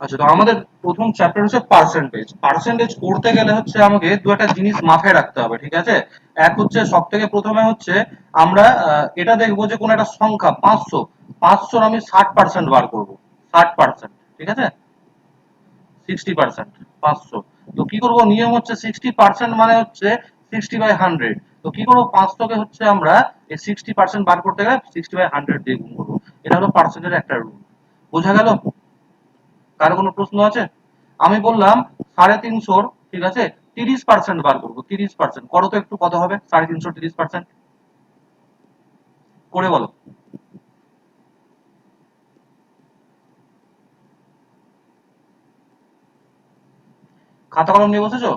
আচ্ছা, তো আমাদের প্রথম চ্যাপ্টার হচ্ছে পার্সেন্টেজ। পার্সেন্টেজ করতে গেলে হচ্ছে আমাকে দু একটা জিনিস মাথায় রাখতে হবে, ঠিক আছে? এক হচ্ছে সব থেকে প্রথমে হচ্ছে আমরা এটা দেখবো যে কোনো একটা সংখ্যা 500, 500 আমি 60% বার করব, 60%, ঠিক আছে? 60%, 500। তো কি করব, নিয়ম হচ্ছে 60% মানে হচ্ছে 60/100। তো কি করবো, 500 কে হচ্ছে আমরা এই 60% বার করতে গেলে 60/100 দিয়ে গুণ করবো। এটা হলো পার্সেন্টের একটা রুল। বোঝা গেল? কারো কোনো প্রশ্ন আছে? আমি বললাম 350, ঠিক আছে, 30% বার করবো, 30%। করো তো একটু, কত হবে 350 30%? করে বলো। খাতা কলম নিয়ে বসেছো?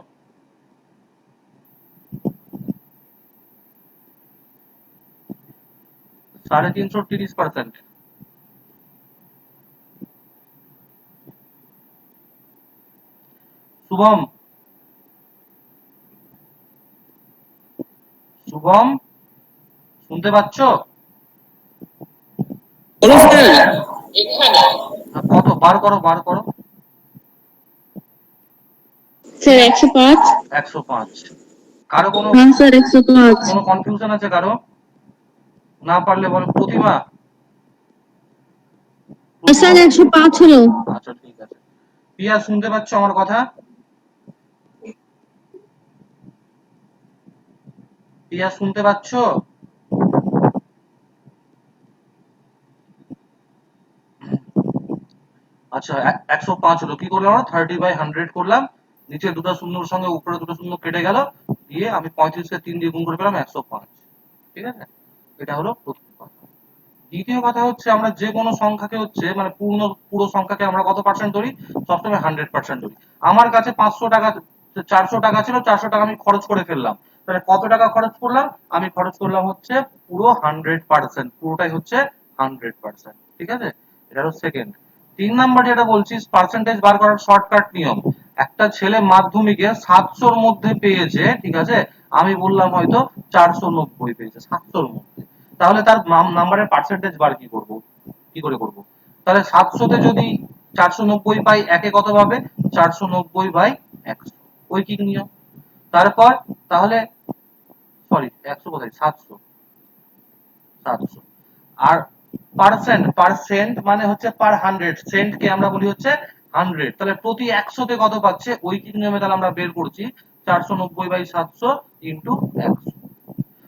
350 30%। শুভম, শুভম, শুনতে পাচ্ছ? বলো স্যার, এখানে কত বার করো, বার করো। স্যার 105। 105। কারো কোনো হ্যাঁ স্যার 105। কোনো কনফিউশন আছে কারো? না পারলে বলো। প্রতিমা, প্রতিমা। স্যার 105 হলো। আচ্ছা, ঠিক আছে। পিয়া, শুনতে পাচ্ছ আমার কথা? পিয়া, শুনতে পাচ্ছ? আচ্ছা, 105 হলো। কি করলাম আমরা, 30/100 করলাম। নিচে দুটো শূন্যর সঙ্গে উপরে দুটো শূন্য কেটে গেল, দিয়ে আমি 35 কে 3 দিয়ে গুণ করে পেলাম 105। ঠিক আছে? এটা হলো প্রথম কথা। দ্বিতীয় কথা হচ্ছে আমরা যে কোনো সংখ্যাকে হচ্ছে মানে পুরো সংখ্যাকে আমরা কত পার্সেন্ট ধরি, সবসময় 100% ধরি। আমার কাছে 500 টাকা, 400 টাকা ছিল, 400 টাকা আমি খরচ করে ফেললাম। তাহলে কত টাকা খরচ করলাম? আমি খরচ করলাম হচ্ছে পুরো 100%, পুরোটাই হচ্ছে 100%। ঠিক আছে? এটা হলো সেকেন্ড। 3 নাম্বার যেটা বলছি, পার্সেন্টেজ বার করার শর্টকাট নিয়ম। একটা ছেলে মাধ্যমিকে 700-র মধ্যে পেয়েছে, ঠিক আছে, আমি বললাম হয়তো 490 পেয়েছে 700-র মধ্যে। তাহলে তার নাম্বারের পার্সেন্টেজ বার কি করব, কি করে করব? তাহলে 700-তে যদি 490 পাই, একে কত পাবে, 490/100। ওই কি নিয়ম। তারপর তাহলে, সরি 100 কোথায়, 700, 700। আর পার্সেন্ট, পার্সেন্ট মানে হচ্ছে পার 100, সেন্ট কে আমরা বলি হচ্ছে 100। তাহলে প্রতি 100-তে কত পাচ্ছে, ওই কি নিয়মে তাহলে আমরা বের করছি, 490/700 ইন্টু 100।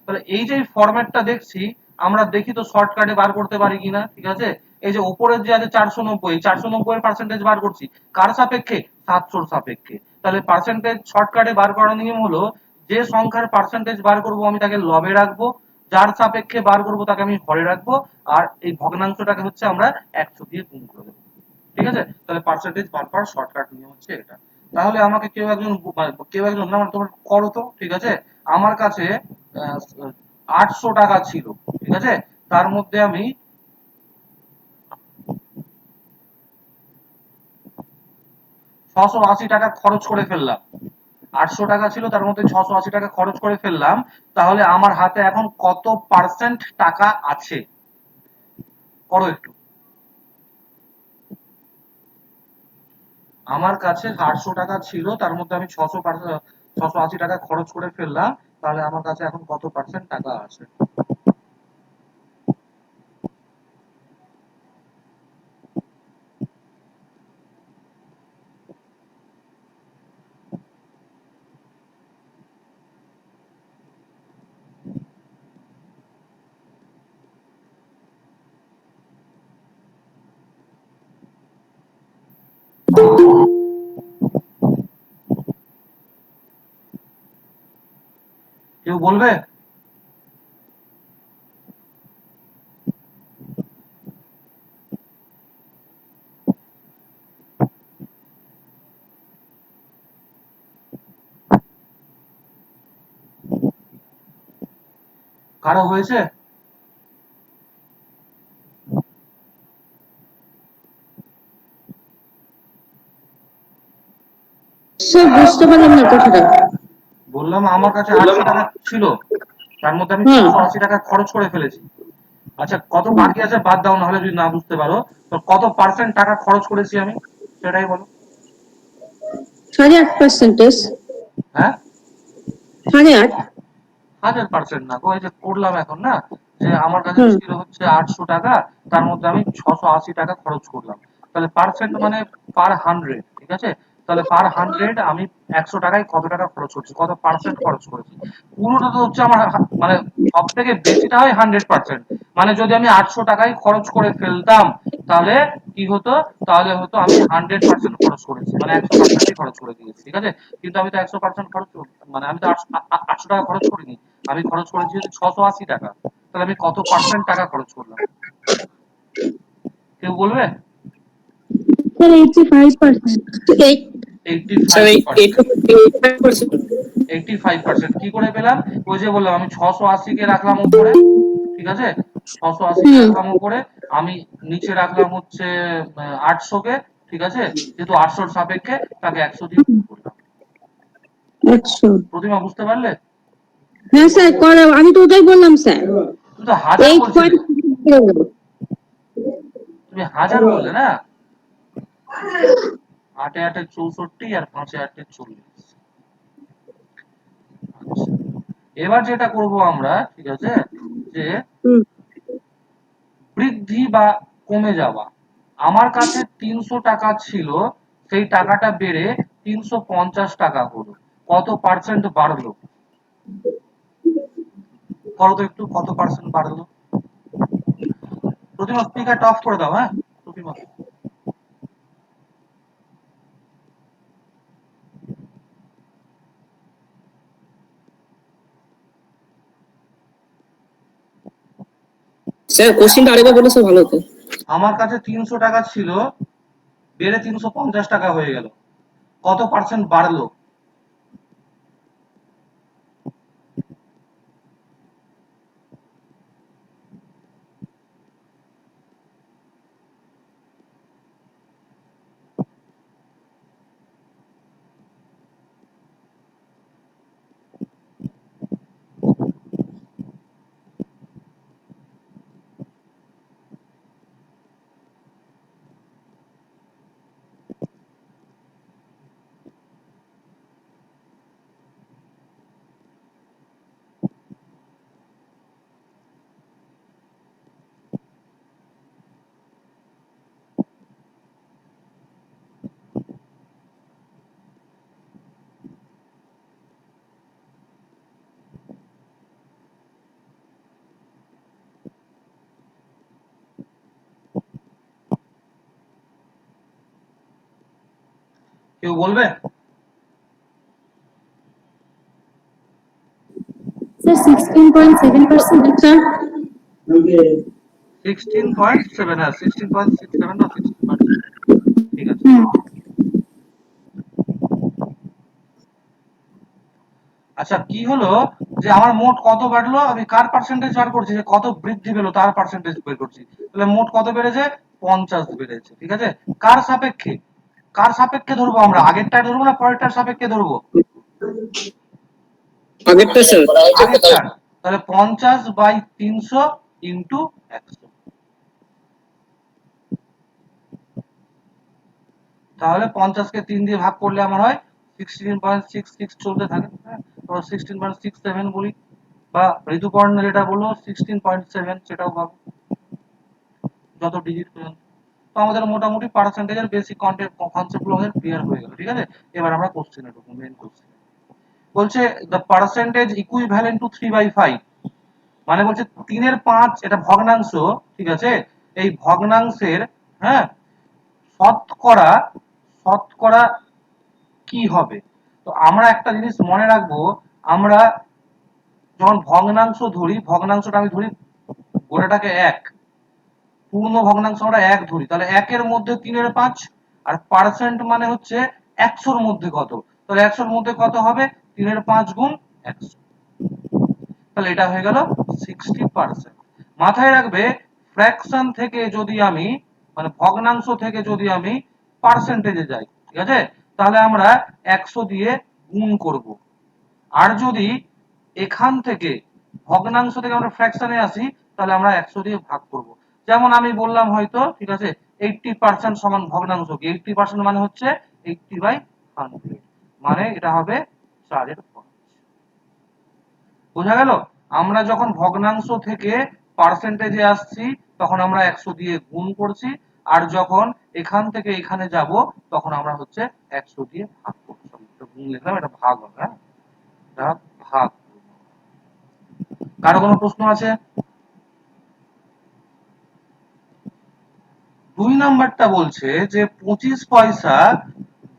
তাহলে এই যে ফরম্যাটটা দেখছি, আমরা দেখি তো শর্টকাটে বার করতে পারি কিনা, ঠিক আছে? এই যে উপরের যে আছে 490, 490 এর পার্সেন্টেজ বার করছি কার সাপেক্ষে, 700-র সাপেক্ষে। তাহলে পার্সেন্টেজ শর্টকাটে বার করার নিয়ম হলো, যে সংখ্যার পার্সেন্টেজ বার করব আমি তাকে লবে রাখবো, যার সাপেক্ষে বার করব তাকে আমি হরে রাখবো, আর এই ভগ্নাংশটাকে হচ্ছে আমরা 100 দিয়ে গুণ করে দেবো। ঠিক আছে? তাহলে পার্সেন্টেজ বার করার শর্টকাট নিয়ম হচ্ছে এটা। তাহলে আমাকে কেউ একজন না, মানে তোমরা করো তো, ঠিক আছে? আমার কাছে 800 টাকা ছিল, ঠিক আছে? তার মধ্যে আমি 680 টাকা খরচ করে ফেললাম। 800 টাকা ছিল, তার মধ্যে 680 টাকা খরচ করে ফেললাম। তাহলে আমার হাতে এখন কত পার্সেন্ট টাকা আছে, করো একটু। আমার কাছে 800 টাকা ছিল, তার মধ্যে আমি 680 টাকা খরচ করে ফেললাম। তাহলে আমার কাছে এখন কত পার্সেন্ট টাকা আছে? কেউ বলবে? কারো হয়েছে? স্যার বুঝতে পারলাম না কথাটা। বললাম আমার কাছে 800 টাকা ছিল, তার মধ্যে আমি হ্যাঁ 680 টাকা খরচ করে ফেলেছি। আচ্ছা, কত বাকি আছে বাদ দাও, না হলে যদি না বুঝতে পারো, তো কত পার্সেন্ট টাকা খরচ করেছি আমি? সেটাই বলো। 8.5%। হ্যাঁ, 8.5। 1000% না গো, এই যে করলাম এখন না, যে আমার কাছে হুম। ছিল হচ্ছে 800 টাকা, তার মধ্যে আমি 680 টাকা খরচ করলাম, তাহলে পার্সেন্ট মানে পার 100, ঠিক আছে? তাহলে পার 100 আমি 100 টাকায় কত টাকা খরচ করছি, কত পার্সেন্ট খরচ করেছি, পুরোটা তো হচ্ছে আমার মানে সব থেকে বেশিটা হয় 100%। মানে যদি আমি 800 টাকায় খরচ করে ফেলতাম, তাহলে কি হতো, তাহলে হতো আমি 100% খরচ করেছি, মানে 100%ই খরচ করে দিয়েছি, ঠিক আছে? কিন্তু আমি তো 100% খরচ মানে আমি তো 800 টাকা খরচ করিনি, আমি খরচ করেছি হচ্ছে 680 টাকা। তাহলে আমি কত পার্সেন্ট টাকা খরচ করলাম, কেউ বলবে? স্যার 85%। এইটটি স্যার ফাইভ এই পার্সেন্ট 85%। 85% কি করে পেলাম? ওই যে বললাম, আমি 680 কে রাখলাম উপরে, ঠিক আছে? 680 কে হুম। রাখলাম উপরে, আমি নিচে রাখলাম হচ্ছে 800 কে, ঠিক আছে? যেহেতু 800 সাপেক্ষে তাকে 100 দিয়ে গুণ করলাম। 100। প্রতিমা, বুঝতে পারলে? হ্যাঁ স্যার, করো, আমি তো ওটাই বললাম স্যার। তুমি তো হাজার বলছিলে, 8.0। তুমি হাজার বললে না। 8 এ 8 64 আর 5 এ 8 40। আচ্ছা, এবার যেটা করব আমরা, ঠিক আছে, যে হুম। বৃদ্ধি বা কমে যাওয়া। আমার কাছে 300 টাকা ছিল, সেই টাকাটা বেড়ে 350 টাকা হলো, কত পার্সেন্ট বাড়লো? বলো তো একটু, কত পার্সেন্ট বাড়লো? প্রতিমা স্পিকারটা অফ করে দাও, হ্যাঁ প্রতিমা। স্যার কোশ্চেনটা আরেকবার বলে স্যার ভালো হতো। আমার কাছে 300 টাকা ছিল, বেড়ে 350 টাকা হয়ে গেল, কত পার্সেন্ট বাড়লো? কেউ বলবে? স্যার 16.7%। স্যার 16.7, হ্যাঁ 16.67 বা 16.7, ঠিক আছে। হুম। আচ্ছা, কি হলো, যে আমার মোট কত বাড়লো, আমি কার পার্সেন্টেজ বার করছি, যে কত বৃদ্ধি পেলো তার পার্সেন্টেজ বের করছি, তাহলে মোট কত বেড়েছে? 50 বেড়েছে, ঠিক আছে? কার সাপেক্ষে, কার সাপেক্ষে ধরবো আমরা, আগেরটা ধরবো না পরেরটার সাপেক্ষে ধরবো? আগেরটা স্যার। আগেরটার। তাহলে 50/300 ইন্টু 100, তাহলে 50 কে 3 দিয়ে ভাগ করলে আমার হয় 16.66 চলতে থাকে, হ্যাঁ? তো 16.67 বলি, বা ঋতুপর্ণ যেটা বললো 16.7 সেটাও ভাবো, যত ডিজিট পর্যন্ত। তো আমাদের মোটামুটি পার্সেন্টেজের বেসিক কনসেপ্ট গুলো আমাদের ক্লিয়ার হয়ে গেল, ঠিক আছে? এবার আমরা কোশ্চেনে ঢুকবো, মেন কোশ্চেন। বলছে দ্য পার্সেন্টেজ ইকুইভ্যালেন্ট টু 3/5, মানে বলছে 3/5, এটা ভগ্নাংশ, ঠিক আছে? এই ভগ্নাংশের, হ্যাঁ, শতকরা, শতকরা কি হবে? তো আমরা একটা জিনিস মনে রাখবো, আমরা যখন ভগ্নাংশ ধরি, ভগ্নাংশটা আমি ধরি গোটাটাকে এক, পূর্ণ ভগ্নাংশ আমরা এক ধরি, তাহলে একের মধ্যে 3/5, আর পার্সেন্ট মানে হচ্ছে 100-র মধ্যে কত, তাহলে 100-র মধ্যে কত হবে? 3/5 গুণ 100, তাহলে এটা হয়ে গেল 60%। মাথায় রাখবে, ফ্র্যাকশন থেকে যদি আমি, মানে ভগ্নাংশ থেকে যদি আমি পার্সেন্টেজে যাই, ঠিক আছে, তাহলে আমরা 100 দিয়ে গুণ করব। আর যদি এখান থেকে ভগ্নাংশ থেকে আমরা ফ্র্যাকশনে আসি, তাহলে আমরা 100 দিয়ে ভাগ করব। যেমন আমি বললাম হয়তো, ঠিক আছে, 80% সমান ভগ্নাংশ কি 80% মানে হচ্ছে 80/100 মানে এটা হবে 4/5 বোঝা গেল আমরা যখন ভগ্নাংশ থেকে পার্সেন্টেজে আসছি তখন আমরা 100 দিয়ে গুণ করছি আর যখন এখান থেকে এখানে যাব তখন আমরা হচ্ছে 100 দিয়ে ভাগ করছি এটা গুণ লিখলাম এটা ভাগ হবে হ্যাঁ এটা ভাগ কারো কোনো প্রশ্ন আছে 2 নাম্বারটা বলছে যে 25 পয়সা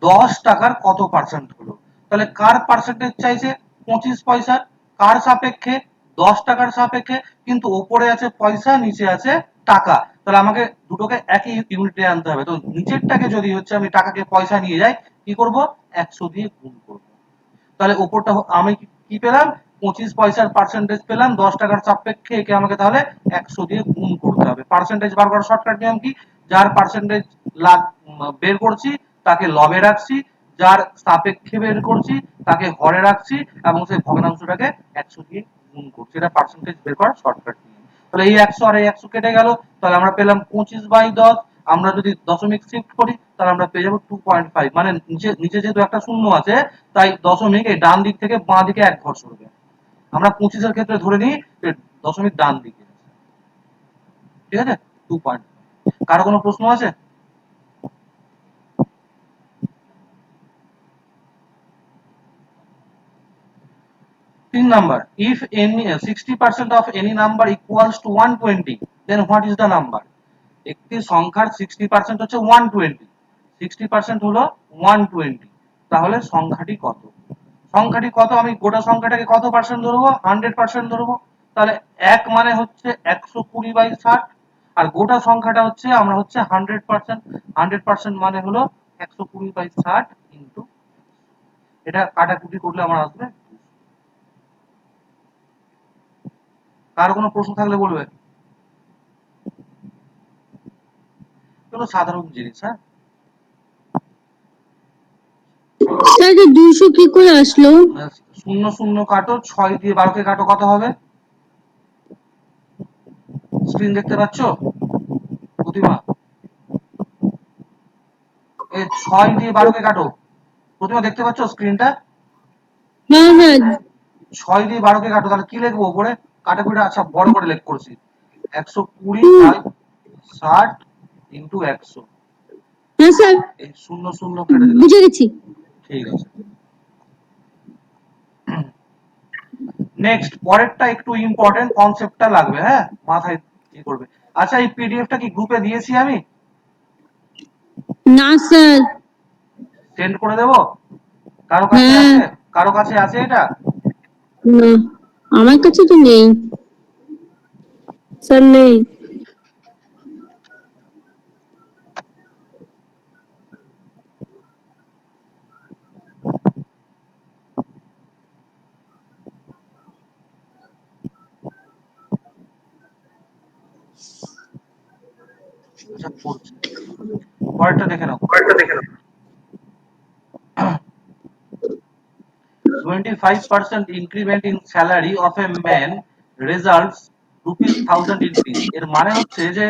10 টাকার কত পার্সেন্ট হলো তাহলে কার পার্সেন্টেজ চাইছে 25 পয়সা কার সাপেক্ষে 10 টাকার সাপেক্ষে কিন্তু ওপরে আছে পয়সা নিচে আছে টাকা তাহলে আমাকে দুটোকে একই ইউনিটে আনতে হবে তো নিচেরটাকে যদি হচ্ছে আমি টাকাকে পয়সা নিয়ে যাই কি করব 100 দিয়ে গুণ করব তাহলে ওপরটা আমি কি পেলাম 25 পয়সার পার্সেন্টেজ পেলাম 10 টাকার সাপেক্ষে একে আমাকে তাহলে 100 দিয়ে গুণ করতে হবে পার্সেন্টেজ বার করার শর্টকাট নিয়ম কি যার পার্সেন্টেজ বের করছি তাকে লবে রাখছি যার সাপেক্ষে বের করছি তাকে হরে রাখছি এবং সেই ভগ্নাংশটাকে 100 দিয়ে গুণ করছি এটা পার্সেন্টেজ বের করার শর্টকাট নিয়ম তাহলে এই 100 আর এই 100 কেটে গেল তাহলে আমরা পেলাম 25/10 আমরা যদি দশমিক শিফট করি তাহলে আমরা পেয়ে যাবো 2.5 মানে নিচে যেহেতু একটা শূন্য আছে তাই দশমিক এই ডান দিক থেকে বাঁ দিকে এক ঘর সরবে আমরা 25 এর ক্ষেত্রে ধরে নিই দশমিক ডান দিকে ঠিক আছে 2.5 কারো কোনো প্রশ্ন আছে 3 number if any 60% of any number equals to 120 then what is the number একটি সংখ্যার 60% হচ্ছে 120 60% হলো 120 তাহলে সংখ্যাটি কত সংখ্যাটি কত আমি গোটা সংখ্যাটাকে কত পার্সেন্ট ধরবো 100% ধরবো তাহলে এক মানে হচ্ছে 120/60 আর গোটা সংখ্যাটা হচ্ছে আমরা হচ্ছে 100% মানে হলো 120/60 ইনটু এটা কাটাকুটি করলে আমার আসবে কার কোনো প্রশ্ন থাকলে বলবে এগুলো সাধারণ জিনিস হ্যাঁ স্যার যে 200 কি করে আসলো 0 কাটো 6 দিয়ে 12 কে কাটো কত হবে স্ক্রিন দেখতে পাচ্ছ প্রতিমা এই 6 দিয়ে 12 কে কাটো প্রতিমা দেখতে পাচ্ছ স্ক্রিনটা হ্যাঁ হ্যাঁ 6 দিয়ে 12 কে কাটো তাহলে কি লিখবো উপরে কাটাকুটিটা আচ্ছা বড় করে লেখ করছি 120/60 ইনটু 100 হ্যাঁ স্যার এই 0 কেটে দিলাম বুঝে গেছি ঠিক আছে নেক্সট পরেরটা একটু ইম্পর্টেন্ট কনসেপ্টটা লাগবে হ্যাঁ মাথায় কি করবে আচ্ছা এই পিডিএফটা কি গ্রুপে দিয়েছি আমি না স্যার সেন্ড করে দেব কারো কাছে হ্যাঁ আছে কারো কাছে আছে এটা না আমার কাছে তো নেই স্যার নেই আচ্ছা পড়ছি পরেরটা দেখে নাও 25% increment in salary of a man results ₹1000 increase এর মানে হচ্ছে যে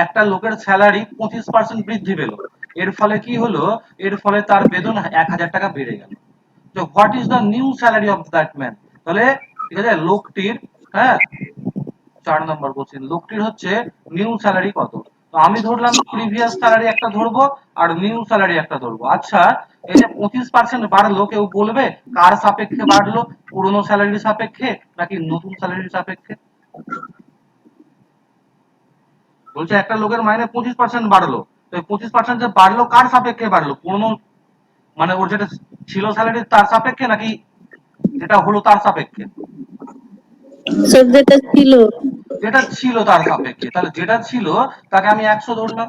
একটা লোকের স্যালারি 25% বৃদ্ধি পেল এর ফলে কি হলো এর ফলে তার বেতন 1000 টাকা বেড়ে গেল তো what is the new salary of that man তাহলে ঠিক আছে লোকটির হ্যাঁ 4 নম্বর কোশ্চেন লোকটির হচ্ছে নিউ স্যালারি কত তো আমি ধরলাম প্রিভিয়াস স্যালারি একটা ধরবো আর নিউ স্যালারি একটা ধরবো আচ্ছা এই যে 25% বাড়লো কেউ বলবে কার সাপেক্ষে বাড়লো পুরনো স্যালারির সাপেক্ষে নাকি নতুন স্যালারির সাপেক্ষে বলছে একটা লোকের মাইনে 25% বাড়লো তো 25% যে বাড়লো কার সাপেক্ষে বাড়লো পুরনো মানে ওর যেটা ছিল স্যালারি তার সাপেক্ষে নাকি যেটা হলো তার সাপেক্ষে স্যার যেটা ছিল যেটা ছিল তার সাপেক্ষে তাহলে যেটা ছিল তাকে আমি 100 ধরলাম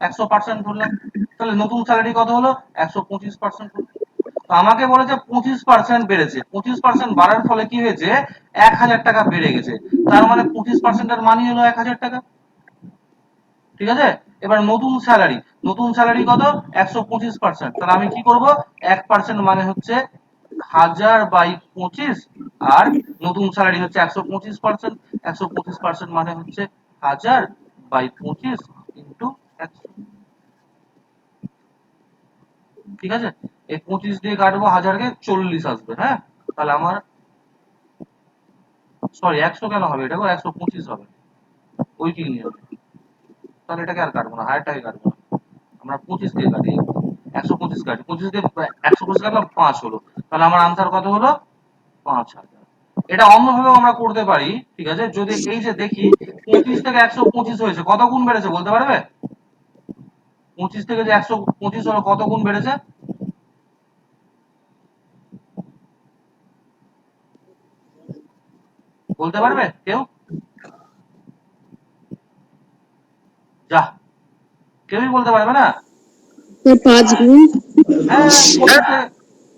100% ধরলাম তাহলে নতুন স্যালারি কত হলো 125% হলো তো আমাকে বলেছে 25% বেড়েছে 25% বাড়ার ফলে কি হয়েছে 1000 টাকা বেড়ে গেছে তার মানে 25% এর মানই হলো 1000 টাকা ঠিক আছে এবার নতুন স্যালারি কত 125% তাহলে আমি কি করব 1% মানে হচ্ছে 1000/25 আর নতুন স্যালারি হচ্ছে 125% 125% মানে হচ্ছে 1000/25 ইন্টু 100। ঠিক আছে, এই 25 দিয়ে কাটবো, 1000 কে 40 আসবে। হ্যাঁ, তাহলে আমার সরি 100 কেন হবে, এটা 125 হবে, ওই কি নিয়ম। তাহলে এটাকে আর কাটবো না, হায়ারটাকে কাটবো না, আমরা 25 দিয়ে কাটি। 125 কাটি, 25 দিয়ে 125 কাটলাম, 5 হলো। তাহলে আমার আনসার কত হলো? 5000। এটা অন্যভাবেও আমরা করতে পারি। ঠিক আছে, যদি এই যে দেখি 25 থেকে 125 হয়েছে, কত গুণ বেড়েছে বলতে পারবে? 25 থেকে যে 125 হলো, কত গুণ বেড়েছে বলতে পারবে কেউ? যা, কেউই বলতে পারবে না। স্যার 5 গুণ। হ্যাঁ,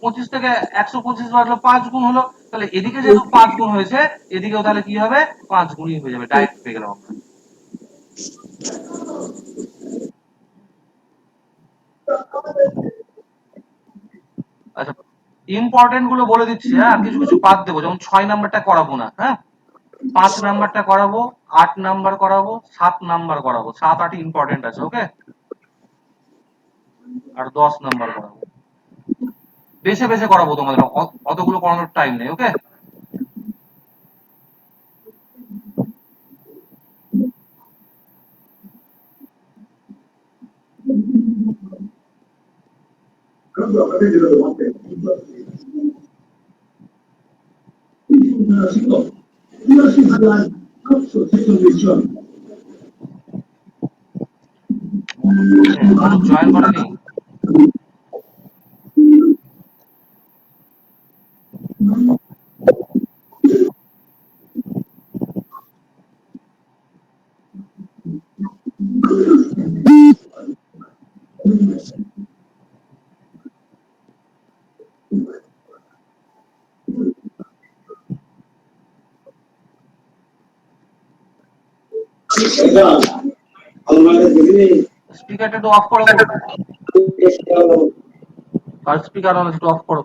25 থেকে 125 বাড়লো, 5 গুণ হলো। তাহলে এদিকে যেহেতু 5 গুণ হয়েছে, এদিকেও তাহলে কি হবে? 5 গুণই হয়ে যাবে, ডাইরেক্ট পেয়ে গেলাম আমরা। আচ্ছা, ইম্পর্টেন্ট গুলো বলে দিচ্ছি, হ্যাঁ, আর কিছু কিছু বাদ দেবো, যেমন 6 নাম্বারটা করাবো না। হ্যাঁ, 5 নাম্বারটা করাবো, 8 নাম্বার করাবো, 7 নাম্বার করাবো, 7 8 ইম্পর্টেন্ট আছে। ওকে, আর 10 নাম্বার করাবো। বেছে বেছে করাবো তোমাদের, অতগুলো করানোর টাইম নেই। ওকে, জয়েন করেনি। স্পিকারটা একটু অফ করো, আর স্পিকার অন, একটু অফ করো।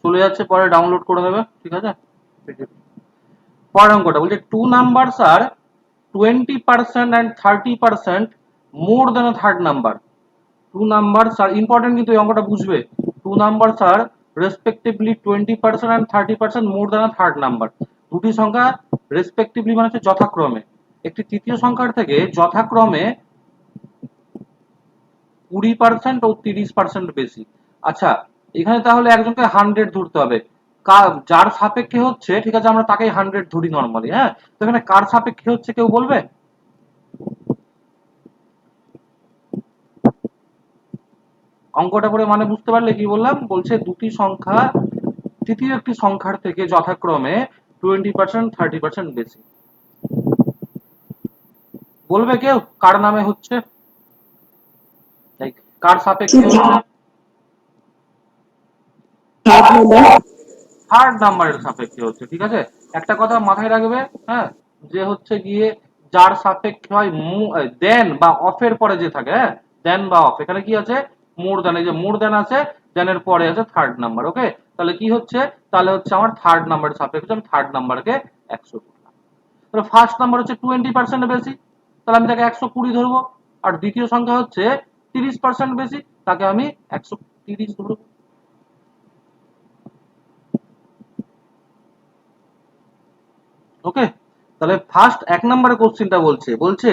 চলে যাচ্ছে, পরে ডাউনলোড করে নেবে। ঠিক আছে, পরের অঙ্কটা বলছে 2 numbers R 20% and 30% more than a third number. 2 numbers are important, কিন্তু এই অঙ্কটা বুঝবে। 2 numbers are respectively 20% and 30% more than a third number. দুটি সংখ্যা রেসপেক্টিভলি মানে হচ্ছে যথাক্রমে, একটি তৃতীয় সংখ্যার থেকে যথাক্রমে 20% ও 30% বেশি। আচ্ছা, এখানে তাহলে একজনকে 100 ধরতে হবে, যার সাপেক্ষে হচ্ছে। ঠিক আছে, আমরা তাকেই 100 ধরি নর্মালি। হ্যাঁ, তো এখানে কার সাপেক্ষে হচ্ছে কেউ বলবে? অঙ্কটা করে মানে বুঝতে পারলে কি বললাম? বলছে দুটি সংখ্যা তৃতীয় একটি সংখ্যার থেকে যথাক্রমে 20% 30% বেশি। বলবে কেউ কার নামে হচ্ছে, কার সাপেক্ষে হচ্ছে? থার্ড নাম্বারের সাপেক্ষে হচ্ছে। ঠিক আছে, একটা কথা মাথায় রাখবে, হ্যাঁ, যে হচ্ছে গিয়ে যার সাপেক্ষে হয় দেন বা অফের পরে যে থাকে, হ্যাঁ, দেন বা অফ, এখানে কি আছে? মোর দেন। এই যে মোর দেন আছে, দেনের পরে আছে থার্ড নাম্বার। ওকে, তাহলে কি হচ্ছে? তাহলে হচ্ছে আমার থার্ড নাম্বারের সাপেক্ষে আমি থার্ড নাম্বারকে 100 করলাম। তাহলে ফার্স্ট নাম্বার হচ্ছে 20% বেশি, তাহলে আমি তাকে 120 ধরবো। আর দ্বিতীয় সংখ্যা হচ্ছে 30% বেশি, তাকে আমি 130 ধরবো। ওকে, তাহলে ফার্স্ট 1 নম্বরের কোশ্চেনটা বলছে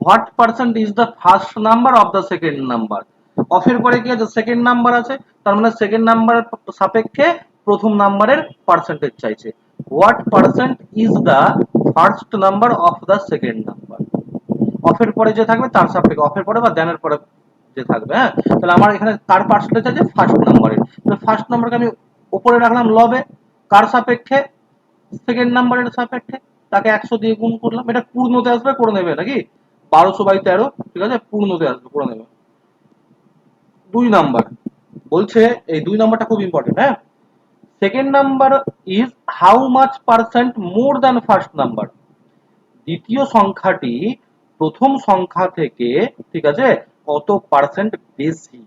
what percent is the first number of the second number. অফের পরে কি আছে? সেকেন্ড নাম্বার আছে, তার মানে সেকেন্ড নাম্বারের সাপেক্ষে প্রথম নাম্বারের পার্সেন্টেজ চাইছে। What percent is the first number of the second number. অফের পরে যে থাকবে তার সাপেক্ষে, অফের পরে বা দেনের পরে যে থাকবে। হ্যাঁ, তাহলে আমার এখানে তার পার্সেন্টেজ আছে ফার্স্ট নাম্বারের। ফার্স্ট নাম্বারকে আমি উপরে রাখলাম লবে, কার সাপেক্ষে? সেকেন্ড নাম্বারের সাপেক্ষে, তাকে 100 দিয়ে গুণ করলাম। এটা পূর্ণতে আসবে, করে নেবে নাকি? 12/13। ঠিক আছে, পূর্ণতে আসবে, করে নেবে। 2 নাম্বার বলছে, এই 2 নাম্বারটা খুব ইম্পর্টেন্ট। হ্যাঁ, second number is how much percent more than first number. দ্বিতীয় সংখ্যাটি প্রথম সংখ্যা থেকে, ঠিক আছে, কত পার্সেন্ট বেশি।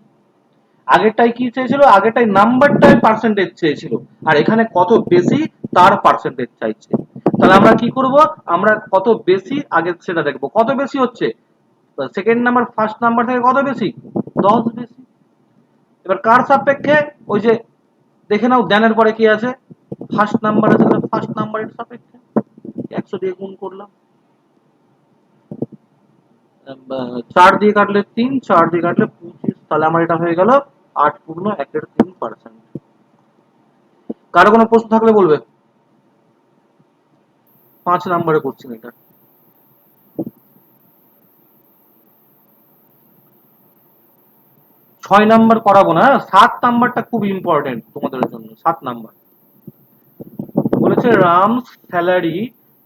আগেরটাই কি চেয়েছিল, আগেরটাই নাম্বারটাই পার্সেন্টেজ চেয়েছিল, আর এখানে কত বেশি তার পার্সেন্টেজ চাইছে। তাহলে আমরা কি করব, আমরা কত বেশি আগে সেটা দেখবো। কত বেশি হচ্ছে, সেকেন্ড নাম্বার ফার্স্ট নাম্বার থেকে কত বেশি, 10 বেশি। এবার কার সাপেক্ষে, ওই যে দেখে নাও দেনের পরে কি আছে, ফার্স্ট নাম্বার আছে, তাহলে ফার্স্ট নাম্বারের সাপেক্ষে 100 দিয়ে গুণ করলাম, 4 দিয়ে কাটলে 3, 4 দিয়ে কাটলে 25, তাহলে আমার এটা হয়ে গেল 8.1-3%। কারো কোনো প্রশ্ন থাকলে বলবে। 5 নাম্বারে কোশ্চেন এটা। 6 নাম্বার করাবো না, 7 নাম্বারটা খুব ইম্পর্টেন্ট তোমাদের জন্য। 7 নাম্বার বলেছে Ram's salary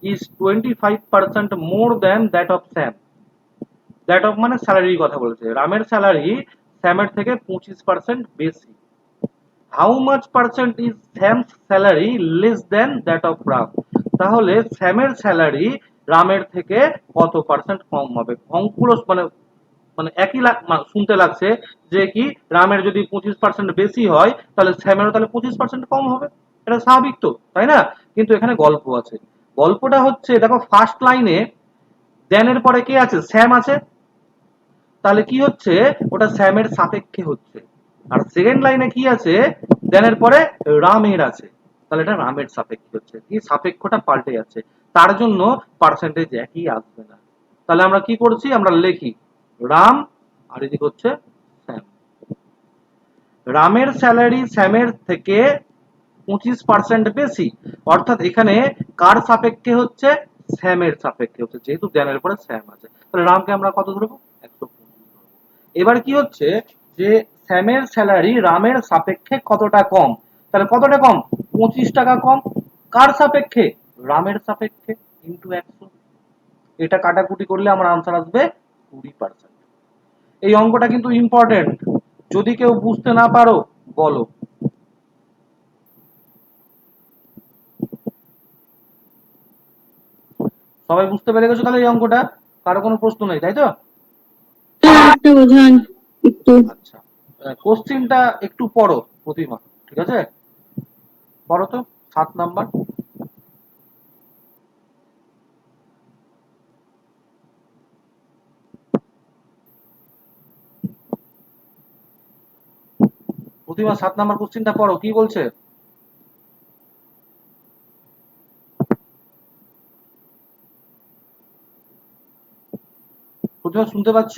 is 25% more than that of Sam. That of মানে স্যালারির কথা বলেছে। রামের স্যালারি স্যামের থেকে 25% বেশি। How much percent is Sam's salary less than that of Ram. তাহলে স্যামের স্যালারি রামের থেকে কত পার্সেন্ট কম হবে। অঙ্কগুলো মানে মানে একই শুনতে লাগছে যে কি, রামের যদি 25% বেশি হয় তাহলে স্যামেরও তাহলে 25% কম হবে। এটা স্বাভাবিক তো, তাই না? কিন্তু এখানে গল্প আছে। গল্পটা হচ্ছে, দেখো ফার্স্ট লাইনে দেনের পরে কে আছে, স্যাম আছে, তাহলে কি হচ্ছে, ওটা স্যামের সাপেক্ষে হচ্ছে। আর সেকেন্ড লাইনে কি আছে, দেনের পরে রামের আছে, তাহলে এটা রামের সাপেক্ষে হচ্ছে। এই সাপেক্ষটা পাল্টে যাচ্ছে, তার জন্য পার্সেন্টেজ একই আসবে না। তাহলে আমরা কি করছি, আমরা লিখি রাম, আর এদিকে হচ্ছে স্যাম। রামের স্যালারি স্যামের থেকে 25% বেশি, অর্থাৎ এখানে কার সাপেক্ষে হচ্ছে, স্যামের সাপেক্ষে হচ্ছে, যেহেতু দেনের পরে স্যাম আছে। তাহলে রামকে আমরা কত ধরবো, 125 ধরবো। এবার কি হচ্ছে, যে স্যামের স্যালারি রামের সাপেক্ষে কতটা কম, তাহলে কতটা কম, 25 টাকা কম। কার সাপেক্ষে, রামের সাপেক্ষে, ইন্টু 100। এটা কাটাকুটি করলে আমার আনসার আসবে 20%। এই অঙ্কটা কিন্তু ইম্পর্টেন্ট, যদি কেউ বুঝতে না পারো বলো। সবাই বুঝতে পেরে গেছো তাহলে এই অঙ্কটা? কারো কোনো প্রশ্ন নেই, তাই তো? একটা বোঝান একটু। আচ্ছা, কোশ্চিনটা একটু পড়ো প্রতিমা, ঠিক আছে? পড়ো তো 7 নাম্বার। প্রতিমা 7 নাম্বার কোশ্চিনটা পড়ো, কি বলছে? প্রতিমা শুনতে পাচ্ছ?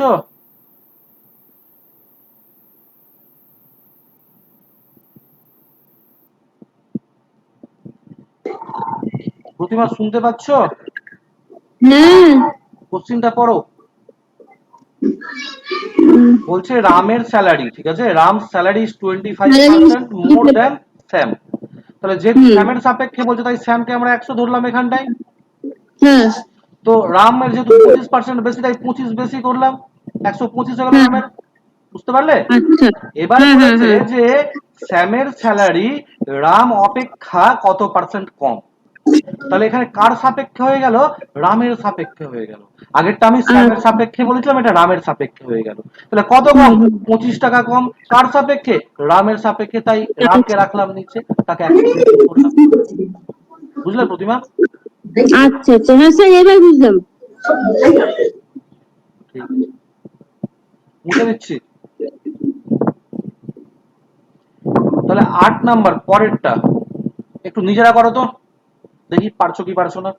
প্রতিমা শুনতে পাচ্ছ? হ্যাঁ। কোশ্চিনটা পড়ো। বলছে রামের স্যালারি, ঠিক আছে, Ram salary is 25% more than Sam. তাহলে যেহেতু স্যামের সাপেক্ষে বলছে, তাই স্যামকে আমরা 100 ধরলাম এখানটায়। হ্যাঁ তো রামের যেহেতু 25% বেশি, তাই 25 বেশি করলাম, 125 হয়ে গেল হ্যাঁ। রামের। বুঝতে পারলে? আচ্ছা। এবার হ্যাঁ হ্যাঁ বলেছে হ্যাঁ। যে স্যামের স্যালারি রাম অপেক্ষা কত পার্সেন্ট কম। তাহলে এখানে কার সাপেক্ষে হয়ে গেল, রামের সাপেক্ষে হয়ে গেল। আগেরটা আমি স্যামের আচ্ছা। সাপেক্ষে বলেছিলাম, এটা রামের সাপেক্ষে হয়ে গেল। তাহলে কত কম, হুম হুম। 25 টাকা কম। কার সাপেক্ষে, রামের সাপেক্ষে, তাই রামকে রাখলাম নিচে, তাকে 100 দিয়ে গুণ করলাম। বুঝলে প্রতিমা? আচ্ছা আচ্ছা, হ্যাঁ স্যার এবার বুঝলাম। ঠিক আছে, মুছে দিচ্ছি। তাহলে 8 নাম্বার পরেরটা একটু নিজেরা করো তো, দেখি পারছো কি পারছো না।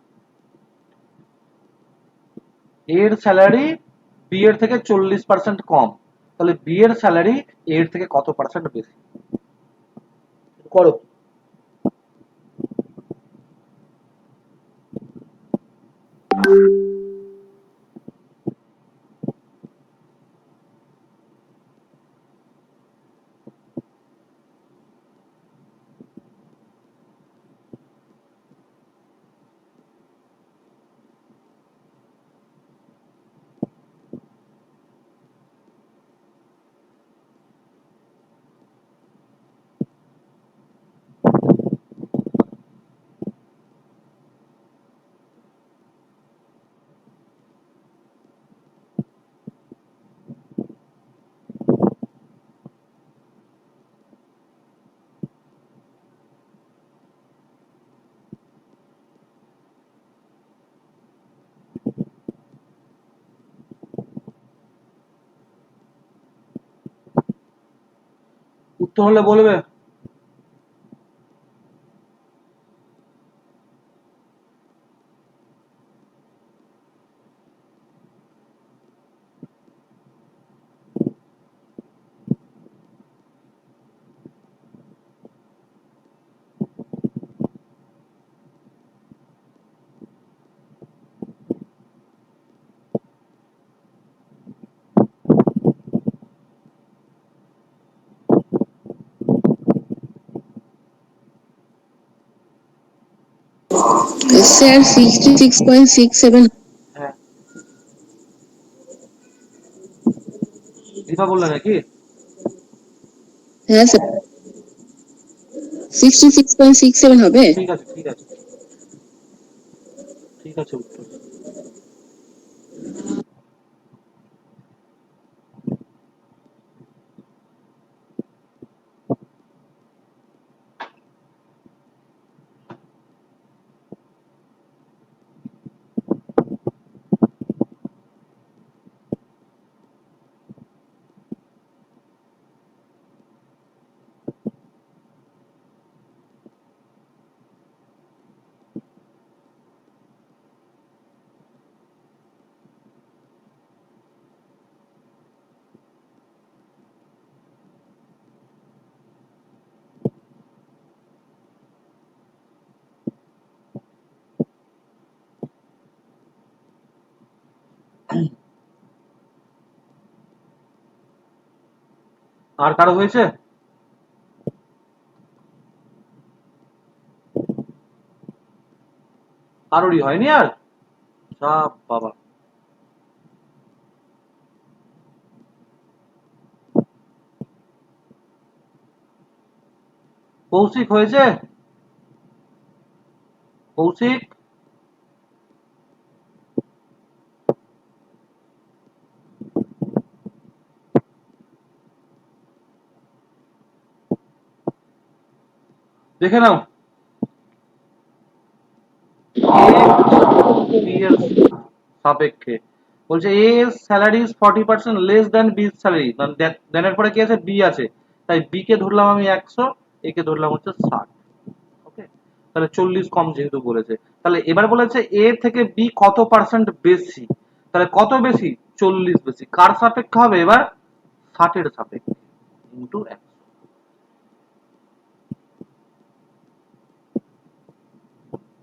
এর স্যালারি বি এর থেকে 40% কম, তাহলে বি এর স্যালারি এর থেকে কত পার্সেন্ট বেশি, করো। উত্তর হলে বলবে। স্যার 66.67। হ্যাঁ, দীপা বললে নাকি? হ্যাঁ স্যার, 66.67 হবে। ঠিক আছে, ঠিক আছে, ঠিক আছে উত্তর। আর কারো হয়েছে? কারোরই হয়নি আর? সব বাবা। কৌশিক হয়েছে? কৌশিক? দেখে নাও। বি এর সাপেক্ষে বলছে A salary is 40% less than B salary, then এর পরে কি আছে? বি আছে, তাই বি কে ধরলাম আমি 100, এ কে ধরলাম হচ্ছে 60। ওকে, তাহলে 40 কম যেহেতু বলেছে, তাহলে এবার বলেছে এ থেকে বি কত পার্সেন্ট বেশি, তাহলে কত বেশি? 40 বেশি। কার সাপেক্ষে হবে এবার? 60 এর সাপেক্ষে ইন্টু 100।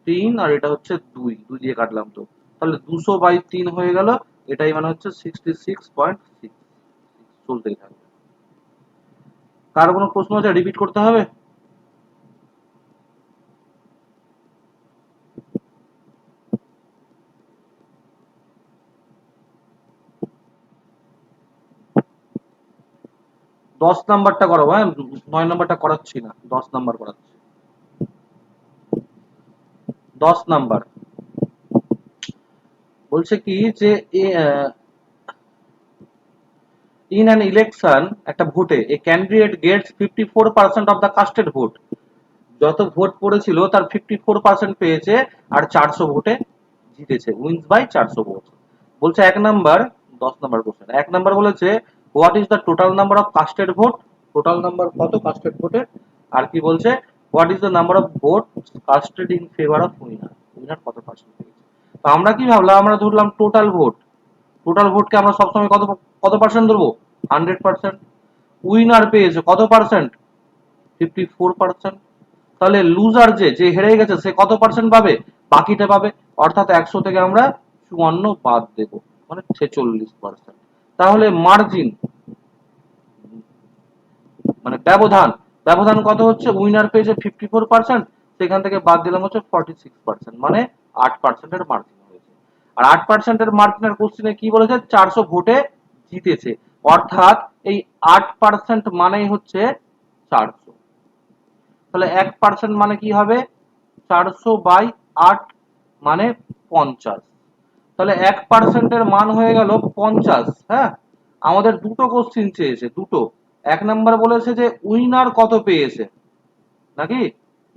3 আর এটা হচ্ছে 2, 2 দিয়ে কাটলাম তো, তাহলে 200/3 হয়ে গেল। এটাই মানে হচ্ছে 66.6। চলতেই থাকবে। কার কোনো প্রশ্ন আছে? রিপিট করতে হবে? দশ নাম্বারটা করাবো, হ্যাঁ? 9 নাম্বারটা করাচ্ছি না, 10 নাম্বার করাচ্ছি। 10 নাম্বার বলছে কি যে ইন অ্যান ইলেকশন, একটা ভোটে a candidate gets 54% of the casted vote. যত ভোট পড়েছিল তার 54% পেয়েছে, আর 400 ভোটে জিতেছে, উইন্স বাই 400 ভোট। বলছে 1 নাম্বার, 10 নাম্বার কোশ্চেন। 1 নাম্বার বলেছে what is the total number of casted vote, total number কত কাস্টেড ভোটের। আর কি বলছে? What is the number of vote casted in favour of winner, winner কত পার্সেন্ট পেয়েছে। তো আমরা কি ভাবলাম? আমরা ধরলাম টোটাল ভোট, টোটাল ভোটকে আমরা সবসময় কত কত পার্সেন্ট ধরবো? 100%। উইনার পেয়েছে কত পার্সেন্ট? 54%। তাহলে লুজার যে যে হেরে গেছে সে কত পার্সেন্ট পাবে? বাকিটা পাবে। অর্থাৎ 100 থেকে আমরা 54 বাদ দেব, মানে 46%। তাহলে মার্জিন মানে ব্যবধান, ব্যবধান কত হচ্ছে? উইনার পেয়েছে 54%, সেখান থেকে বাদ দিলাম হচ্ছে 46%, মানে 8%-এর মার্জিন হয়েছে। আর 8%-এর মার্জিনের কোশ্চেনে কি বলেছে? 400 ভোটে জিতেছে, অর্থাৎ এই 8% মানেই হচ্ছে 400। তাহলে 1% মানে কি হবে? 400/8 মানে 50। তাহলে 1%-এর মান হয়ে গেল 50। হ্যাঁ, আমাদের দুটো কোশ্চিন চেয়েছে, দুটো। 1 নাম্বার বলেছে যে উইনার কত পেয়েছে, নাকি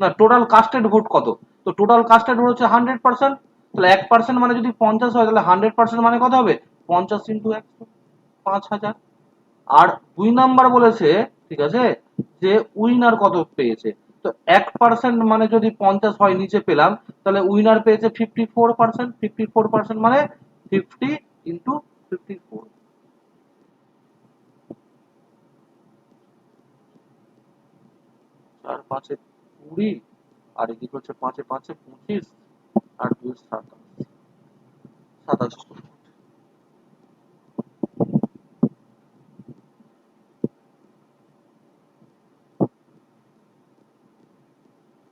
না টোটাল কাস্টেড ভোট কত। তো টোটাল কাস্টেড ভোট হচ্ছে 100%। তাহলে 1% মানে যদি 50 হয়, তাহলে 100% মানে কত হবে? 50 × 100, 5000। আর 2 নাম্বার বলেছে ঠিক আছে, যে উইনার কত পেয়েছে। তো 1% মানে যদি 50 হয় নিচে পেলাম, তাহলে উইনার পেয়েছে 54%। 54% মানে 50 ইন্টু 54, 4 5 20, আর এদিকে হচ্ছে 5 5 25, আর 2 27, 27।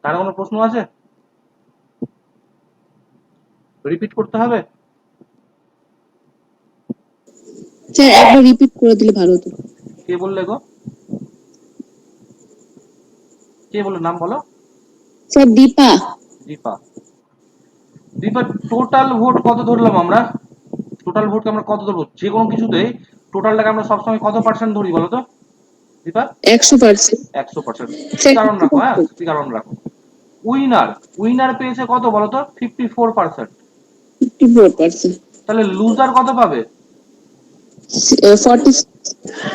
কার কোনো প্রশ্ন আছে? রিপিট করতে হবে? স্যার একবার রিপিট করে দিলে ভালো হতো। কে বললে গো? কে বললো, নাম বলো। Sir Dipa. Dipa. Dipa, total vote কত ধরলাম আমরা? টোটাল ভোটকে আমরা কত ধরবো? যে কোনো কিছুতেই টোটালটাকে আমরা সবসময় কত পার্সেন্ট ধরি বলো তো দীপা? 100%। 100%। স্যার কারণ রাখো, হ্যাঁ কারণ রাখো। উইনার, উইনার পেয়েছে কত বলতো? 54%। 54%। তাহলে লুজার কত পাবে? 40।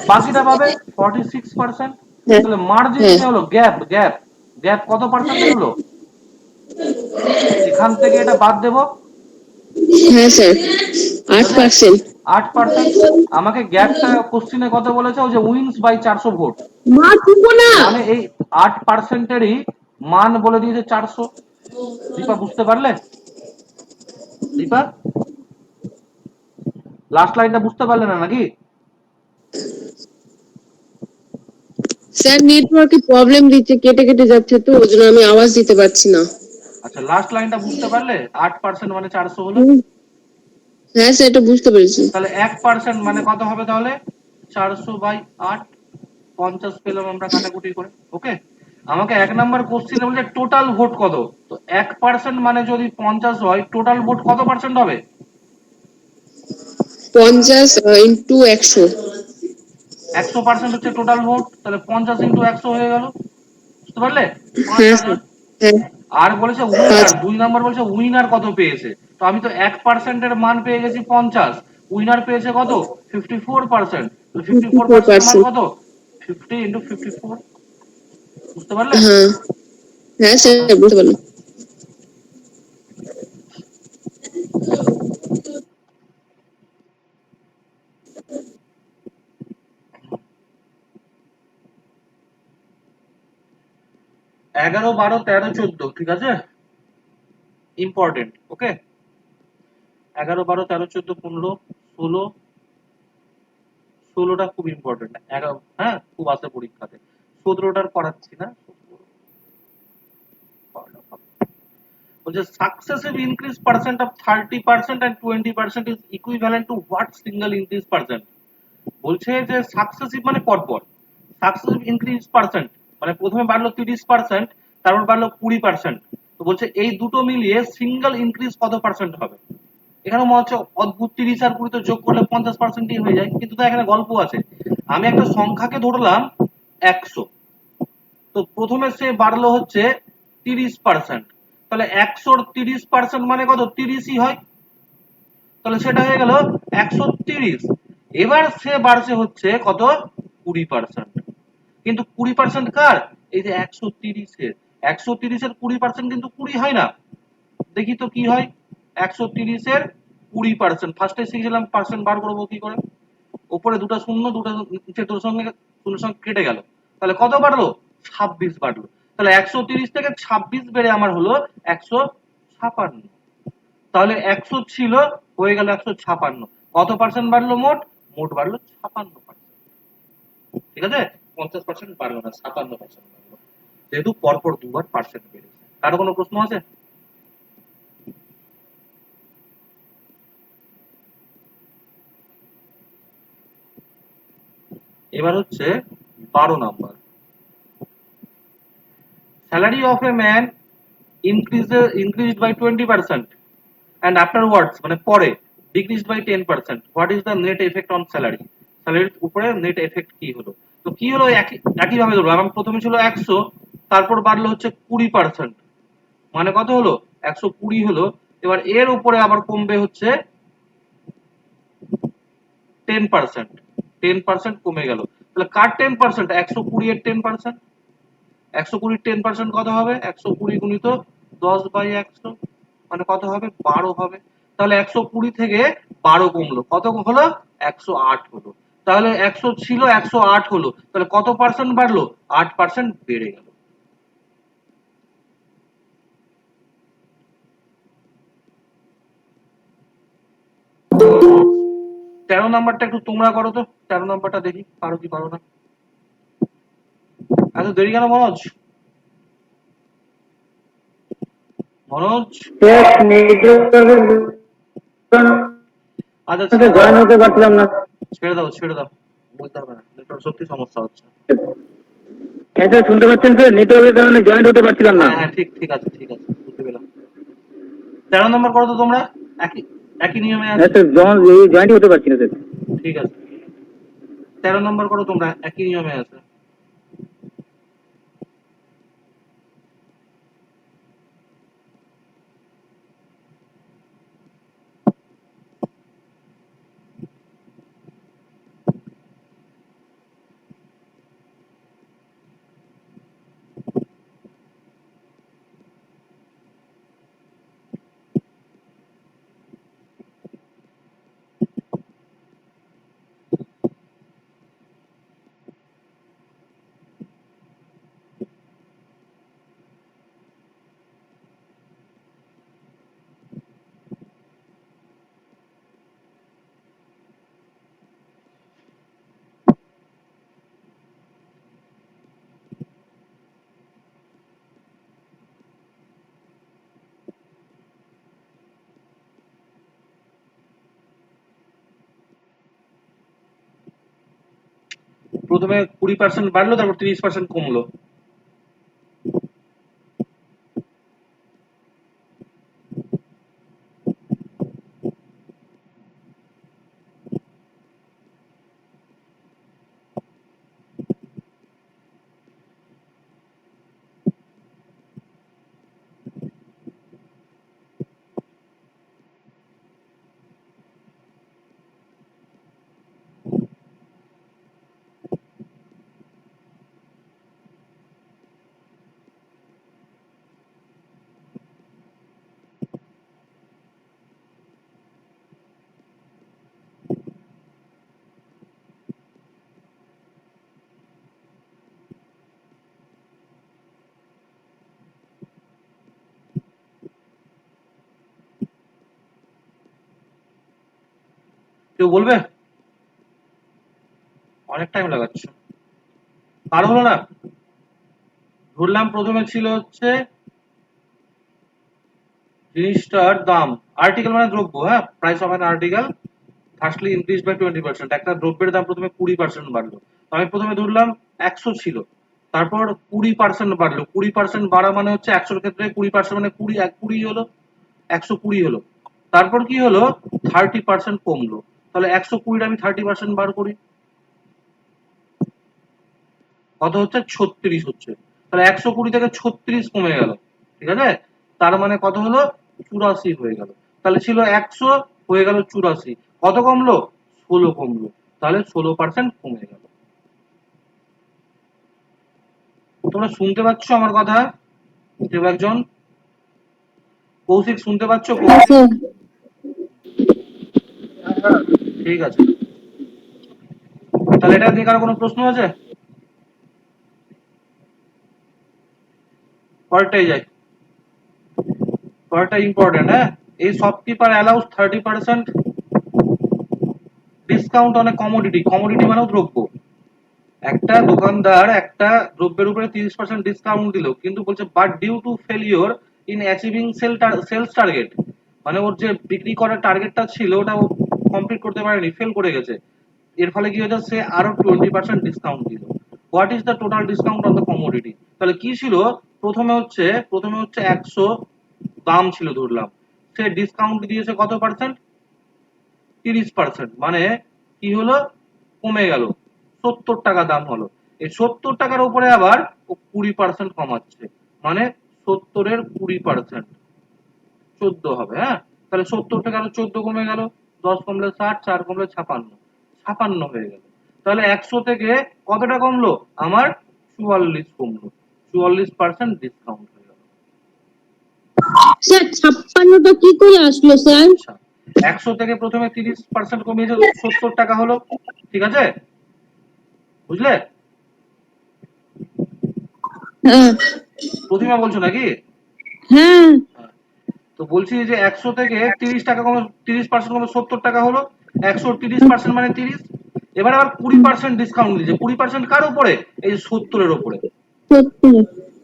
বাকিটা পাবে 46%। হ্যাঁ তাহলে মার্জিন হ্যাঁ কি হলো? গ্যাপ, গ্যাপ, গ্যাপ কত পার্সেন্টেজ হলো? এখান থেকে এটা বাদ দেবো, হ্যাঁ স্যার ঠিক আছে, 8%। 8%। আমাকে গ্যাপটা কোশ্চিনে কত বলেছে? ওই যে উইন্স বাই 400 ভোট, মা চুপো না। মানে এই 8%-এরই মান বলে দিয়েছে 400। দীপা বুঝতে পারলে? দীপা লাস্ট লাইনটা বুঝতে পারলে না নাকি? স্যার নেটওয়ার্কে প্রবলেম দিচ্ছে, কেটে কেটে যাচ্ছে, তো ওই জন্য আমি আওয়াজ দিতে পারছি না। আচ্ছা, লাস্ট লাইনটা বুঝতে পারলে? 8% মানে 400 হলো। হ্যাঁ স্যার এটা বুঝতে পেরেছি। তাহলে 1% মানে কত হবে তাহলে? 400/8, 50 পেলাম আমরা কাটাকুটি করে। ওকে, আমাকে 1 নাম্বার কোশ্চেনে বলছে টোটাল ভোট কত। তো 1% মানে যদি 50 হয়, টোটাল ভোট কত পার্সেন্ট হবে? 50 ইন্টু 100। 100% হচ্ছে টোটাল ভোট, তাহলে 50 ইন্টু 100 হয়ে গেল। বুঝতে পারলে? হ্যাঁ স্যার। 5000। হ্যাঁ আর বলেছে 5। উইনার, 2 নাম্বার বলেছে উইনার কত পেয়েছে। তো আমি তো 1%-এর মান পেয়ে গেছি 50, উইনার পেয়েছে কত? 54%। তো 54%-এর মান 54%। কত? 50 ইন্টু 54। বুঝতে পারলে? হ্যাঁ হ্যাঁ কথা স্যার বুঝতে পারলাম। 11 12 13 14, ঠিক আছে, ইম্পর্টেন্ট। ওকে, 11 12 13 14 15 16, 16টা খুব ইম্পর্টেন্ট। 11, হ্যাঁ খুব আসে পরীক্ষাতে। 17টার করাচ্ছি না। বলছে successive increase percent of 30% and 20% is equivalent to what single increase percent? বলছে যে সাকসেসিভ মানে পরপর, সাকসেসিভ ইনক্রিজ পার্সেন্ট মানে প্রথমে বাড়লো 30%, তারপর বাড়লো 20%। তো বলছে এই দুটো মিলিয়ে সিঙ্গেল ইনক্রিজ কত পার্সেন্ট হবে। এখানে মনে হচ্ছে অদ্ভুত, 30 আর 20 তো যোগ করলে 50%ই হয়ে যায়, কিন্তু তো এখানে গল্প আছে। আমি একটা সংখ্যাকে ধরলাম 100, তো প্রথমে সে বাড়লো হচ্ছে 30%, তাহলে 100-র 30% মানে কত? 30ই হয়, তাহলে সেটা হয়ে গেল 130। এবার সে বাড়ছে হচ্ছে কত? 20%। কিন্তু 20% কার? এই যে 130-এর, 130-এর 20% কিন্তু 20 হয় না। দেখি তো কি হয়। 130-এর 20%, ফার্স্টে শিখেছিলাম পার্সেন্ট বার করবো কি করে। উপরে দুটো শূন্য, দুটো নিচে দুটোর সঙ্গে শূন্যের সঙ্গে কেটে গেল, তাহলে কত বাড়লো? 26 বাড়লো। তাহলে 130 থেকে 26 বেড়ে আমার হলো 156। তাহলে 100 ছিল, হয়ে গেল 156। কত পার্সেন্ট বাড়লো মোট? মোট বাড়লো 56%। ঠিক আছে, 50% বাড়লো না, 56% বাড়লো, যেহেতু পরপর দুবার পার্সেন্ট বেড়েছে। কারো কোনো প্রশ্ন আছে? এবার হচ্ছে 12 number. Salary of a man increased by 20% and afterwards মানে পরে decreased by 10%. What is the net effect on salary? স্যালারির উপরে নেট এফেক্ট কি হলো? তো কি হলো, একই ভাবে ধরবো। আমার প্রথমে ছিল 100, তারপর বাড়লো হচ্ছে 20%, মানে কত হলো? 120 হলো। এবার এর উপরে আবার কমবে হচ্ছে 10%, 10% কমে গেল। তাহলে কার 10%? 120 এর 10%। 120 10% কত হবে? 120 গুণিত 10/100 মানে কত হবে? 12 হবে। তাহলে 120 থেকে 12 কমলো, কত হলো? 108 হলো। তাহলে 100 ছিল 108 হলো, তাহলে কত পার্সেন্ট বাড়লো? 8% বেড়ে গেল। তেরো নাম্বারটা একটু তোমরা করো তো, 13 নাম্বারটা দেখি পারো কি পারো না। এত দেরি কেন মনোজ? মনোজ আচ্ছা ছেড়ে দাও, জয়েন হতে পারছিলাম না। ছেড়ে দাও, বলতে হবে না, নেটওয়ার্ক সত্যি সমস্যা হচ্ছে। হ্যাঁ স্যার, শুনতে পাচ্ছেন স্যার? নেটওয়ার্কের কারণে জয়েন হতে পারছিলাম না। হ্যাঁ হ্যাঁ ঠিক ঠিক আছে ঠিক আছে, বুঝতে পেলাম। 13 নম্বর করো তো তোমরা, একই একই নিয়মে হ্যাঁ আছে। স্যার, জয়েন্টই হতে পারছি না স্যার। ঠিক আছে, 13 নম্বর করো তোমরা, একই নিয়মে আছে। প্রথমে 20% বাড়লো, তারপর 30% কমলো। কেউ বলবে? অনেক টাইম লাগাচ্ছে, পার হলো না। ধরলাম প্রথমে ছিল হচ্ছে জিনিসটার দাম, আর্টিকেল মানে দ্রব্য, হ্যাঁ, price of an article firstly increase by 20%। একটা দ্রব্যের দাম প্রথমে 20% বাড়লো। আমি প্রথমে ধরলাম 100 ছিল, তারপর 20% বাড়লো। 20% বাড়া মানে হচ্ছে 100 ক্ষেত্রে 20% মানে 20 হলো, 120 হলো। তারপর কি হলো? 30% কমলো। তাহলে 120 আমি 30% বার করি, কত হচ্ছে? 36 হচ্ছে। তাহলে 120 থেকে 36 কমে গেল, ঠিক আছে? তার মানে কত হলো? 84 হয়ে গেল। তাহলে ছিল 100, হয়ে গেল 84। কত কমলো? 16 কমলো। তাহলে 16% কমে গেল। তোমরা শুনতে পাচ্ছ আমার কথা? কেউ একজন? কৌশিক শুনতে পাচ্ছ? হ্যাঁ কৌশিক? স্যার। ঠিক আছে, তাহলে এটা নিয়ে কারো কোনো প্রশ্ন আছে? পরেরটাই যাই, পরেরটা ইম্পর্টেন্ট, হ্যাঁ। এই shopkeeper allows 30% discount on a commodity. Commodity মানেও দ্রব্য। একটা দোকানদার একটা দ্রব্যের উপরে 30% ডিসকাউন্ট দিল, কিন্তু বলছে but due to failure in achieving sales target, মানে ওর যে বিক্রি করার টার্গেটটা ছিল ওটা ও কমপ্লিট করতে পারেনি, ফেল করে গেছে। এর ফলে কি হয়েছে? সে আরো 20% ডিসকাউন্ট দিল। What is the total discount on the commodity? তাহলে কি ছিল? প্রথমে হচ্ছে 100 দাম ছিল ধরলাম, সে ডিসকাউন্ট দিয়েছে কত পার্সেন্ট? 30%। মানে কি হলো? কমে গেল, 70 টাকা দাম হলো। এই 70 টাকার উপরে আবার ও 20% কমাচ্ছে, মানে 70 এর 20% 14 হবে, হ্যাঁ। তাহলে 70 থেকে আরো 14 কমে গেল, 10 কমলে 60, 4 কমলে 56, 56 হয়ে গেল। তাহলে 100 থেকে কতটা কমলো? আমার 44 কমলো, 44% ডিসকাউন্ট হয়ে গেল। স্যার 56টা কি করে আসলো স্যার? আচ্ছা, 100 থেকে প্রথমে 30% কমিয়েছে, 70 টাকা হলো, ঠিক আছে, বুঝলে? হ্যাঁ প্রতিমা বলছো নাকি? হ্যাঁ তো বলছি যে 100 থেকে 30 টাকা কমে, 30% কমে 70 টাকা হলো, 100 30% মানে 30। এবার আবার 20% ডিসকাউন্ট দিয়েছে, 20% কার উপরে? এই 70 এর উপরে। সত্যি।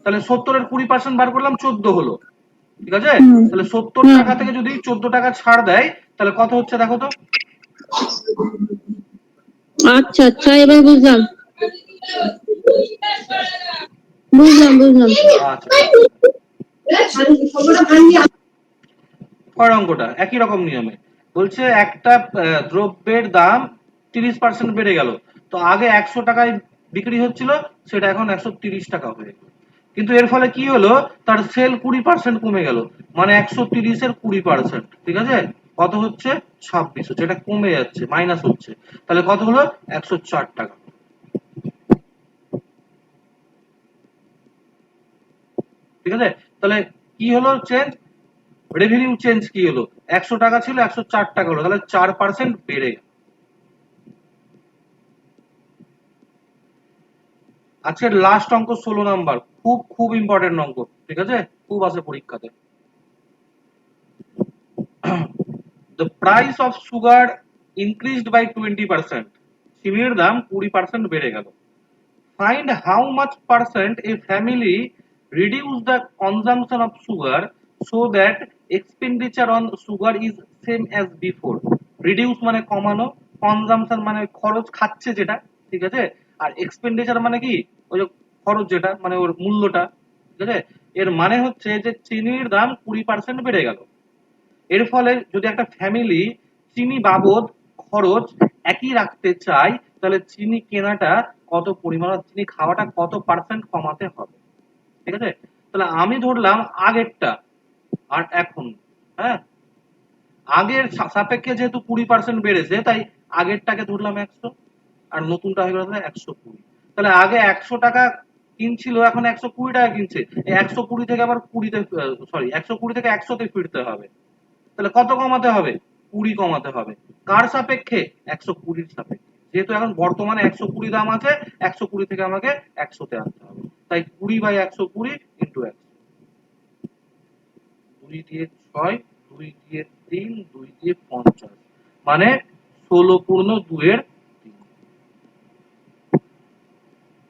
তাহলে 70 এর 20% বার করলাম, 14 হলো, ঠিক আছে। হুম তাহলে 70 হুম টাকা থেকে যদি 14 টাকা ছাড় দেয় তাহলে কত হচ্ছে দেখো তো। আচ্ছা আচ্ছা এবার বুঝলাম বুঝলাম বুঝলাম। আচ্ছা, পরের অঙ্কটা একই রকম নিয়মে বলছে একটা দ্রব্যের দাম 30% বেড়ে গেল। তো আগে 100 টাকায় বিক্রি হচ্ছিল, সেটা এখন 130 টাকা হয়ে গেল। কিন্তু এর ফলে কি হলো, তার সেল 20% কমে গেল, মানে 130 এর 20%, ঠিক আছে, কত হচ্ছে? 26 হচ্ছে। এটা কমে যাচ্ছে, মাইনাস হচ্ছে, তাহলে কত হলো? 104 টাকা, ঠিক আছে। তাহলে কি হলো চেঞ্জ? রেভিনিউ চেঞ্জ কি হলো? 100 টাকা ছিল 104 টাকা হলো, তাহলে 4% বেড়ে গেল। আজকের লাস্ট অঙ্ক 16 নাম্বার, খুব খুব ইম্পর্টেন্ট অঙ্ক, ঠিক আছে, খুব আসে পরীক্ষাতে। The price of sugar increased by 20%, চিনির দাম 20% বেড়ে গেল। Find how much percent a family reduce the consumption of sugar so that expenditure on sugar is same as before. Reduce মানে কমানো, consumption মানে খরচ, খাচ্ছে যেটা, ঠিক আছে, আর expenditure মানে কি? ওই যে খরচ যেটা, মানে ওর মূল্যটা, ঠিক আছে। এর মানে হচ্ছে যে চিনির দাম 20% বেড়ে গেল। এর ফলে যদি একটা ফ্যামিলি চিনি বাবদ খরচ একই রাখতে চায়, তাহলে চিনি কেনাটা কত পরিমাণ, চিনি খাওয়াটা কত পার্সেন্ট কমাতে হবে, ঠিক আছে। তাহলে আমি ধরলাম আগেরটা আর এখন, হ্যাঁ, আগের সাপেক্ষে যেহেতু 20% বেড়েছে, তাই আগেরটাকে ধরলাম 100, আর নতুনটা হয়ে গেল 120। তাহলে আগে 100 টাকা কিনছিল, এখন 120 টাকা কিনছে। এই 120 থেকে আবার 20তে, সরি, 120 থেকে 100তে ফিরতে হবে। তাহলে কত কমাতে হবে? 20 কমাতে হবে। কার সাপেক্ষে? 120 সাপেক্ষে। যেহেতু এখন বর্তমানে 120 দাম আছে, 120 থেকে আমাকে 100তে আনতে হবে। তাই 20/120 ইন্টু 100, 2 দিয়ে 6, 2 দিয়ে 3, 2 দিয়ে 50, মানে 16 পূর্ণ 2 এর 3।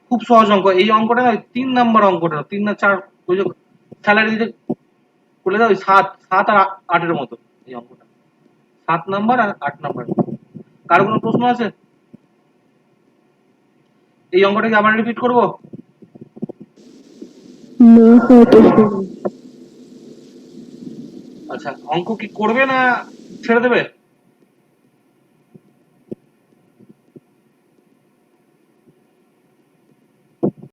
খুব সহজ অঙ্ক এই অঙ্কটা, না 3 নাম্বার অঙ্কটা, 3 না 4, ওই যে স্যালারি দিতে বলে দাও, ওই 7 7 আর 8 এর মতো এই অঙ্কটা, 7 নাম্বার আর 8 নাম্বার। কার কোনো প্রশ্ন আছে? এই অঙ্কটা কি আবার রিপিট করব? না স্যার প্রশ্ন নেই। আচ্ছা, অঙ্ক কি করবে না ছেড়ে দেবে?